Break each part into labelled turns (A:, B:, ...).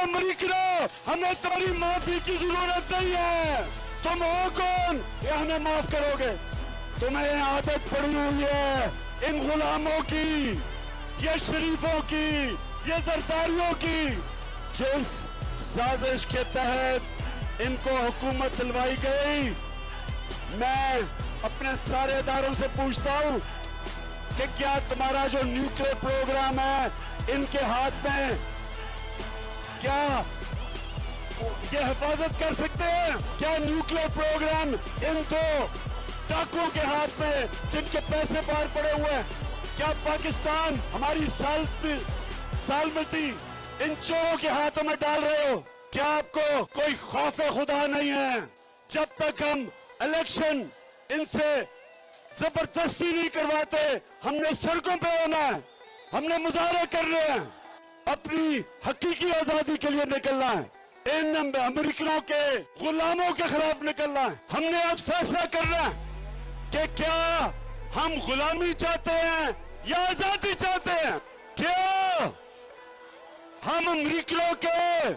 A: امریکنوں، ہمیں تمہاری معافی کی ضرورت نہیں ہے. تم ہو کون یہ ہمیں معاف کرو گے؟ تمہیں عادت پڑی ہوئی ہے ان غلاموں کی، یہ شریفوں کی، یہ زرداریوں کی، جس سازش کے تحت ان کو حکومت دلوائی گئی. میں اپنے سارے اداروں سے پوچھتا ہوں کہ کیا تمہارا جو نیوکلیئر پروگرام ہے ان کے ہاتھ میں کیا یہ حفاظت کر سکتے ہیں؟ کیا نیوکلیئر پروگرام ان کو ڈاکوں کے ہاتھ میں جن کے پیسے باہر پڑے ہوئے ہیں، کیا پاکستان ہماری سالمتی ان چوروں کے ہاتھوں میں ڈال رہے ہو؟ کیا آپ کو کوئی خوف خدا نہیں ہے؟ جب تک ہم الیکشن ان سے زبردستی نہیں کرواتے، ہم نے سڑکوں پہ ہونا ہے، ہم نے مظاہرے کرنے ہیں، اپنی حقیقی آزادی کے لیے نکلنا ہے، ان امریکنوں کے غلاموں کے خلاف نکلنا ہے. ہم نے آج فیصلہ کرنا ہے کہ کیا ہم غلامی چاہتے ہیں یا آزادی چاہتے ہیں؟ کیا ہم امریکنوں کے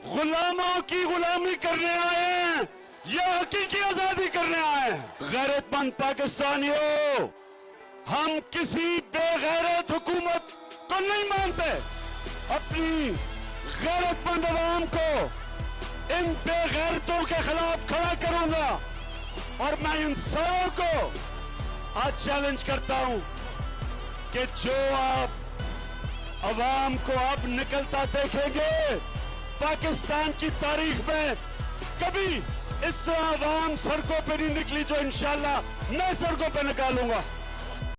A: غلاموں کی غلامی کرنے آئے ہیں یا حقیقی آزادی کرنے آئے ہیں؟ غیرت مند پاکستانیوں، ہم کسی بے غیرت حکومت کو نہیں مانتے. اپنی غیرت مند عوام کو ان بے غیرتوں کے خلاف کھڑا کروں گا، اور میں ان ساروں کو آج چیلنج کرتا ہوں کہ جو آپ عوام کو اب نکلتا دیکھیں گے پاکستان کی تاریخ میں، کبھی اس طرح عوام سڑکوں پہ نہیں نکلی جو انشاءاللہ میں سڑکوں پہ نکالوں گا.